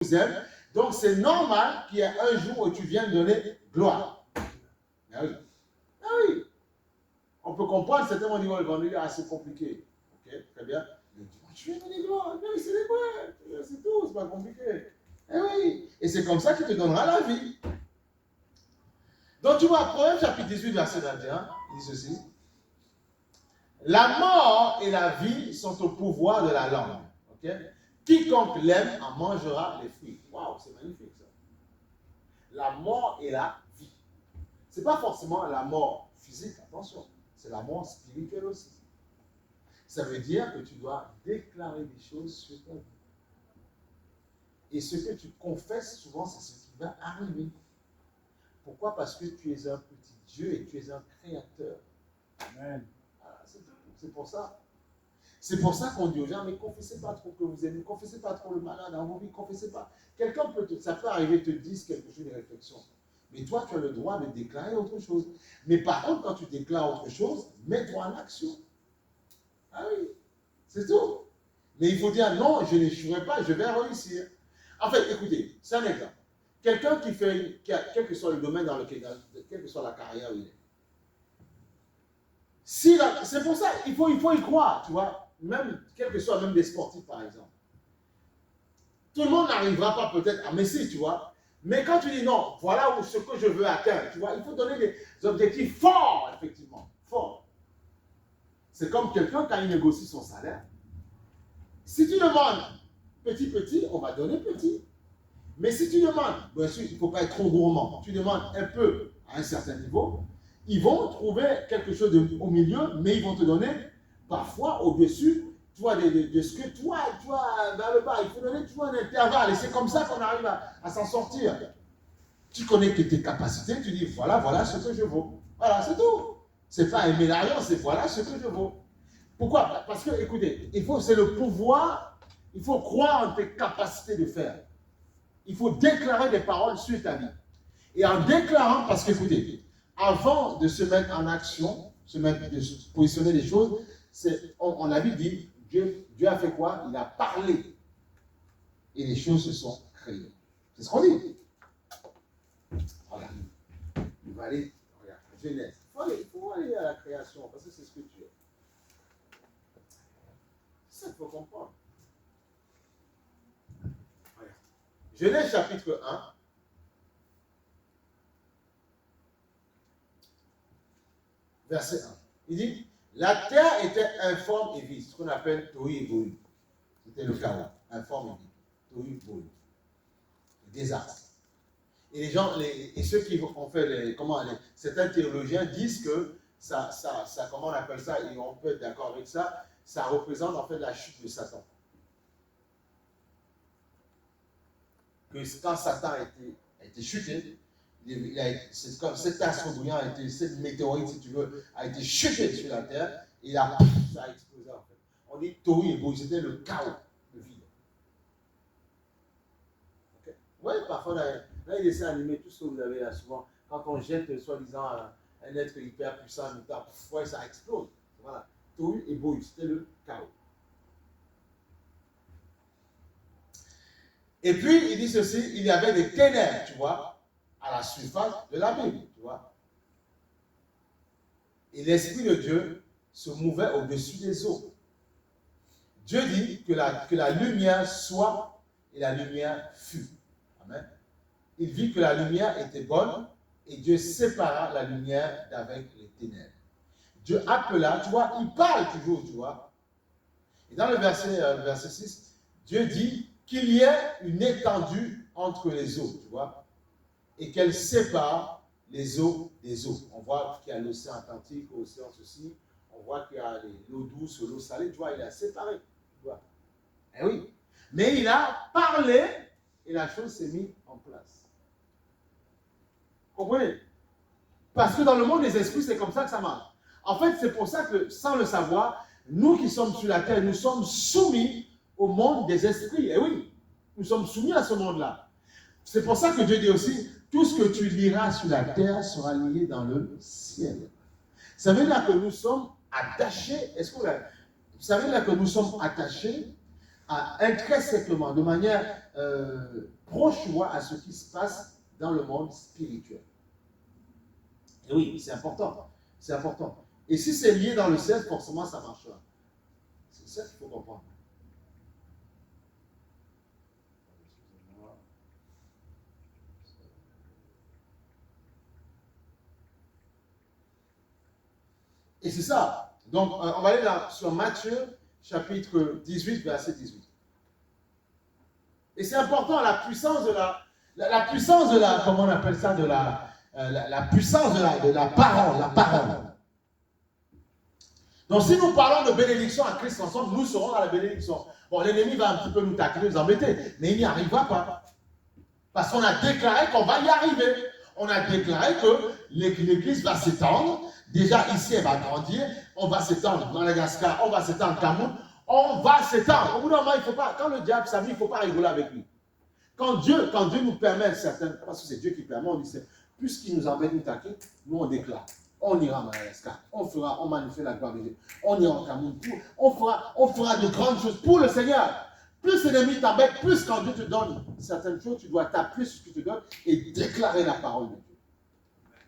nous aime. Donc c'est normal qu'il y ait un jour où tu viennes donner gloire. Ah oui. Ah oui. On peut comprendre, certainement on dit, oh, le vendredi, c'est compliqué. Ok, très bien. Mais tu viens donner gloire. Non, c'est les quoi. C'est tout, c'est pas compliqué. Eh oui. Et c'est comme ça qu'il te donnera la vie. Donc tu vois, Proverbe chapitre 18, verset 21, il dit ceci. La mort et la vie sont au pouvoir de la langue. Okay? Quiconque l'aime en mangera les fruits. Waouh, c'est magnifique ça. La mort et la vie. Ce n'est pas forcément la mort physique, attention. C'est la mort spirituelle aussi. Ça veut dire que tu dois déclarer des choses sur ta vie. Et ce que tu confesses souvent, c'est ce qui va arriver. Pourquoi? Parce que tu es un petit Dieu et tu es un créateur. Amen. Voilà, c'est pour ça. C'est pour ça qu'on dit aux gens, mais confessez pas trop que vous aimez, confessez pas trop le malade dans vos vies, confessez pas. Quelqu'un peut ça peut arriver te dire quelque chose de réflexion. Mais toi, tu as le droit de déclarer autre chose. Mais par contre, quand tu déclares autre chose, mets-toi en action. Ah oui, c'est tout. Mais il faut dire, non, je n'échouerai pas, je vais réussir. En fait, écoutez, c'est un exemple. Quelqu'un qui fait, quel que soit le domaine dans lequel, quelle que soit la carrière où il est. C'est pour ça, il faut y croire, tu vois. Même, quel que soit même des sportifs, par exemple. Tout le monde n'arrivera pas peut-être à Messi, tu vois. Mais quand tu dis non, voilà ce que je veux atteindre, tu vois, il faut donner des objectifs forts, effectivement, forts. C'est comme quelqu'un quand il négocie son salaire. Si tu demandes petit, on va donner petit. Mais si tu demandes, bien sûr, il ne faut pas être trop gourmand, tu demandes un peu à un certain niveau, ils vont trouver quelque chose au milieu, mais ils vont te donner parfois au-dessus, tu vois, de ce que toi, vers le bas. Il faut donner toujours un intervalle. Et c'est comme ça qu'on arrive à s'en sortir. Tu connais tes capacités, tu dis, voilà ce que je vaux. Voilà, c'est tout. C'est pas aimer l'argent, c'est voilà ce que je vaux. Pourquoi? Parce que, écoutez, c'est le pouvoir, il faut croire en tes capacités de faire. Il faut déclarer des paroles sur ta vie. Et en déclarant, parce que, écoutez, avant de se mettre en action, de se positionner des choses, on a vu dire, Dieu a fait quoi? Il a parlé. Et les choses se sont créées. C'est ce qu'on dit. Regarde. Il va aller, regarde, Genèse. Il faut aller à la création, parce que c'est ce que tu es. C'est ça qu'il faut comprendre. Regarde. Genèse chapitre 1. Verset 1. Il dit, la terre était informe et vide, ce qu'on appelle tohu et bohu. C'était le chaos, informe et vide. Tohu et bohu. Le désastre. Et les gens, et ceux qui ont fait certains théologiens disent que ça, comment on appelle ça, et on peut être d'accord avec ça, ça représente en fait la chute de Satan. Que quand Satan a été chuté, c'est comme cet astre brillant, cette météorite, si tu veux, a été chuté sur la terre, et là, ça a explosé en fait. On dit tohu et bohu, c'était le chaos, le vide. Okay. Oui, parfois, là, il essaie d'animer tout ce que vous avez là souvent. Quand on jette, soi-disant, un être hyper puissant, ouais, ça explose. Voilà. Tohu et bohu, c'était le chaos. Et puis, il dit ceci, il y avait des ténèbres, tu vois, à la surface de la Bible, tu vois. Et l'Esprit de Dieu se mouvait au-dessus des eaux. Dieu dit que la lumière soit et la lumière fut. Amen. Il vit que la lumière était bonne et Dieu sépara la lumière d'avec les ténèbres. Dieu appela, tu vois, il parle toujours, tu vois. Et dans le verset 6, Dieu dit qu'il y ait une étendue entre les eaux, tu vois, et qu'elle sépare les eaux des eaux. On voit qu'il y a l'océan Atlantique, l'océan ceci, on voit qu'il y a l'eau douce, l'eau salée, tu vois, il a séparé, tu vois. Eh oui, mais il a parlé et la chose s'est mise en place. Comprenez? Parce que dans le monde des esprits, c'est comme ça que ça marche. En fait, c'est pour ça que, sans le savoir, nous qui sommes sur la terre, nous sommes soumis au monde des esprits. Eh oui, nous sommes soumis à ce monde-là. C'est pour ça que Dieu dit aussi, tout ce que tu liras sur la terre sera lié dans le ciel. Ça veut dire que nous sommes attachés. Est-ce que vous savez là que nous sommes attachés intrinsèquement, de manière proche, tu vois, à ce qui se passe dans le monde spirituel. Et oui, c'est important. C'est important. Et si c'est lié dans le ciel, forcément, ça marchera. C'est ça qu'il faut comprendre. Et c'est ça. Donc, on va aller là sur Matthieu, chapitre 18, verset 18. Et c'est important, la puissance de la puissance de la, comment on appelle ça, de la puissance de la parole, la parole. Donc, si nous parlons de bénédiction à Christ ensemble, nous serons dans la bénédiction. Bon, l'ennemi va un petit peu nous tacler, nous embêter, mais il n'y arrivera pas. Parce qu'on a déclaré qu'on va y arriver. On a déclaré que l'Église va s'étendre. Déjà, ici, elle va grandir. On va s'étendre dans Madagascar, on va s'étendre au Cameroun. On va s'étendre. Au bout d'un moment, il ne faut pas, quand le diable s'amuse, il ne faut pas rigoler avec lui. Quand Dieu nous permet certaines, parce que c'est Dieu qui permet, on dit, puisqu'il nous embête, nous taquer, nous on déclare. On ira à Madagascar, on manifeste la gloire de Dieu. On ira au Cameroun, on fera de grandes choses pour le Seigneur. Plus l'ennemi t'embête, plus quand Dieu te donne certaines choses, tu dois t'appuyer sur ce qu'il te donne et déclarer la parole de Dieu.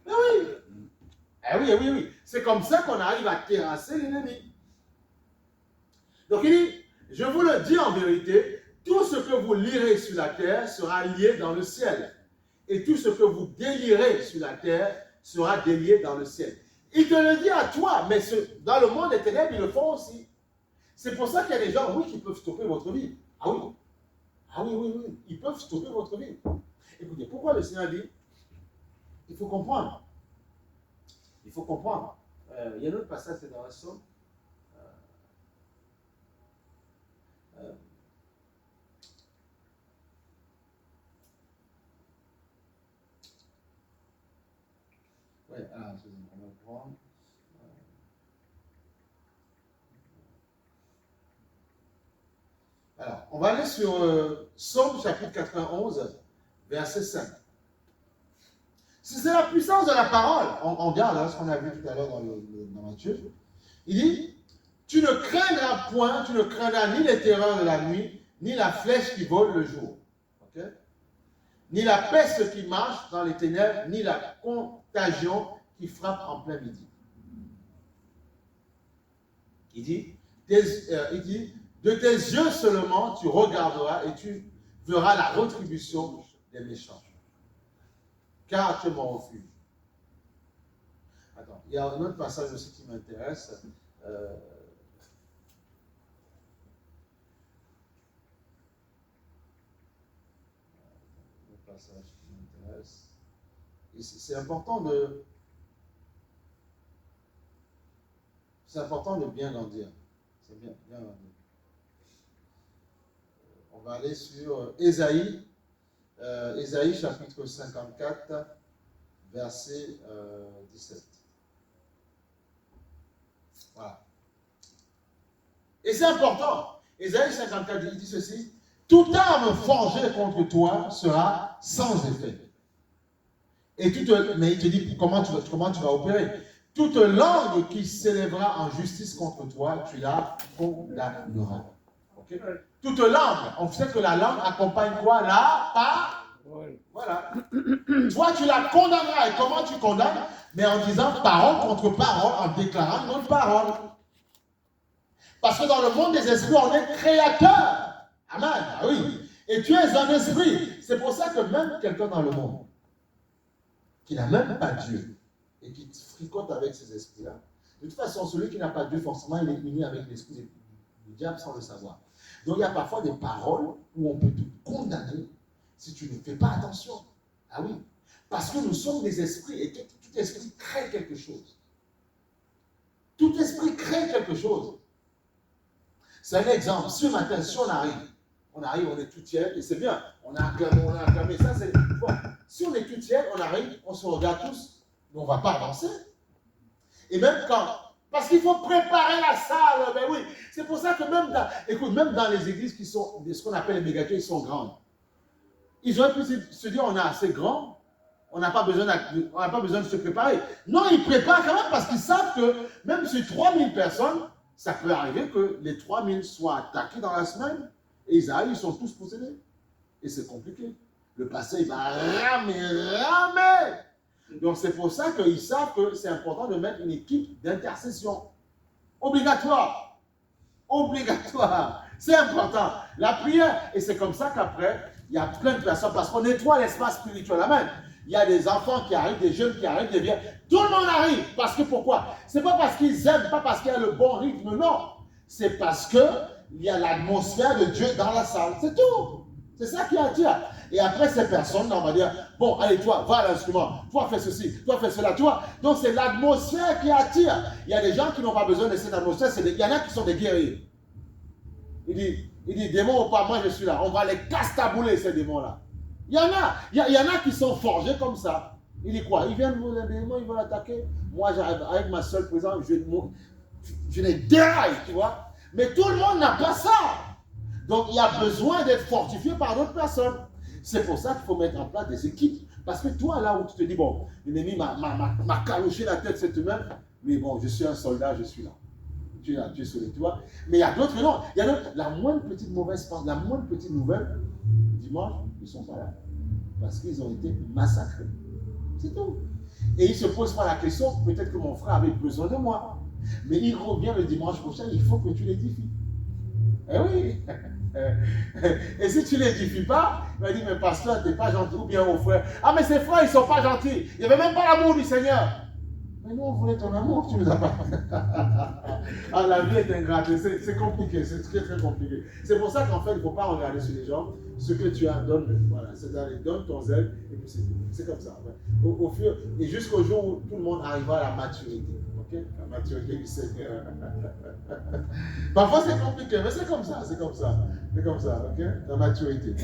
Mais oui, oui. C'est comme ça qu'on arrive à terrasser l'ennemi. Donc il dit, je vous le dis en vérité, tout ce que vous lirez sur la terre sera lié dans le ciel. Et tout ce que vous délirez sur la terre sera délié dans le ciel. Il te le dit à toi, mais dans le monde des ténèbres, ils le font aussi. C'est pour ça qu'il y a des gens, oui, qui peuvent stopper votre vie. Ah oui. Ils peuvent stopper votre vie. Écoutez, pourquoi le Seigneur dit, il faut comprendre. Il faut comprendre. Il y a un autre passage, c'est dans la Somme. Oui, alors, excusez-moi, on va prendre. Alors, on va aller sur Somme chapitre 91, verset 5. Si c'est la puissance de la parole, on regarde hein, ce qu'on a vu tout à l'heure dans Matthieu. Il dit, tu ne craindras point, tu ne craindras ni les terreurs de la nuit, ni la flèche qui vole le jour. Okay? Ni la peste qui marche dans les ténèbres, ni la contagion qui frappe en plein midi. Il dit, de tes yeux seulement tu regarderas et tu verras la rétribution des méchants. Car tu es mon refuge. Attends, il y a un autre passage aussi qui m'intéresse. Un autre passage qui m'intéresse. C'est important de bien grandir. C'est bien grandir. On va aller sur Ésaïe. Ésaïe chapitre 54, verset 17. Voilà. Et c'est important. Ésaïe 54, il dit ceci. Toute arme forgée contre toi sera sans effet. Mais il te dit comment tu vas opérer. Toute langue qui s'élèvera en justice contre toi, tu la condamneras. Okay? Toute langue, on sait que la langue accompagne quoi? La parole. Voilà. Toi, tu la condamneras. Et comment tu condamnes? Mais en disant parole contre parole, en déclarant une autre parole. Parce que dans le monde des esprits, on est créateur. Amen. Ah oui. Et tu es un esprit. C'est pour ça que même quelqu'un dans le monde qui n'a même pas Dieu et qui fricote avec ces esprits-là, de toute façon, celui qui n'a pas Dieu, forcément, il est uni avec l'esprit du diable sans le savoir. Donc, il y a parfois des paroles où on peut te condamner si tu ne fais pas attention. Ah oui. Parce que nous sommes des esprits et tout esprit crée quelque chose. Tout esprit crée quelque chose. C'est un exemple. Ce matin, si on arrive, on est tout tiède et c'est bien. On a acclamé. Ça, c'est bon. Si on est tout tiède, on arrive, on se regarde tous, mais on ne va pas avancer. Et même parce qu'il faut préparer la salle, ben oui. C'est pour ça que même dans les églises qui sont, ce qu'on appelle les méga-churches, ils sont grandes. Ils auraient pu se dire, on est assez grand, on n'a pas besoin de se préparer. Non, ils préparent quand même parce qu'ils savent que même sur 3000 personnes, ça peut arriver que les 3000 soient attaqués dans la semaine Et ils arrivent, ils sont tous possédés. Et c'est compliqué. Le pasteur, il va ramer. Donc c'est pour ça qu'ils savent que c'est important de mettre une équipe d'intercession. Obligatoire. Obligatoire. C'est important. La prière. Et c'est comme ça qu'après, il y a plein de personnes, parce qu'on nettoie l'espace spirituel. Amen. Il y a des enfants qui arrivent, des jeunes qui arrivent, des vieux. Tout le monde arrive. Parce que pourquoi? C'est pas parce qu'ils aiment, pas parce qu'il y a le bon rythme, non. C'est parce qu'il y a l'atmosphère de Dieu dans la salle. C'est tout. C'est ça qui attire. Et après, ces personnes, on va dire, bon, allez, toi, va à l'instrument, toi, fais ceci, toi, fais cela, tu vois. Donc, c'est l'atmosphère qui attire. Il y a des gens qui n'ont pas besoin de cette atmosphère. Il y en a qui sont des guerriers. Il dit, démon ou pas, moi, je suis là. On va les castabouler, ces démons-là. Il y en a qui sont forgés comme ça. Il dit quoi? Ils viennent, les démons, ils vont l'attaquer. Moi, j'arrive avec ma seule présence, je les déraille, tu vois. Mais tout le monde n'a pas ça. Donc, il y a besoin d'être fortifié par d'autres personnes. C'est pour ça qu'il faut mettre en place des équipes. Parce que toi, là où tu te dis, bon, l'ennemi m'a calouché la tête cette semaine, mais bon, je suis un soldat, je suis là. Tu es là, tu es sauvé, tu vois. Mais il y a d'autres, non. Il y a d'autres, la moindre petite mauvaise pense, la moindre petite nouvelle, dimanche, ils ne sont pas là. Parce qu'ils ont été massacrés. C'est tout. Et ils ne se posent pas la question, peut-être que mon frère avait besoin de moi. Mais il revient le dimanche prochain, il faut que tu l'édifies. Eh oui. Et si tu ne l'édifies pas, il va dire, mais pasteur, tu n'es pas gentil, ou bien mon frère. Ah, mais ces frères, ils ne sont pas gentils. Il n'y avait même pas l'amour du Seigneur. Mais nous, on voulait ton amour, tu ne nous as pas. Ah, la vie est ingrate, c'est compliqué, c'est très très compliqué. C'est pour ça qu'en fait, il ne faut pas regarder sur les gens. Ce que tu as, donne-le. Voilà, c'est-à-dire, donne ton zèle, et puis c'est tout. C'est comme ça. Au fur, et jusqu'au jour où tout le monde arrivera à la maturité. Okay? La maturité du Seigneur. Parfois, c'est compliqué, mais c'est comme ça, c'est comme ça. C'est comme ça, ok? La maturité.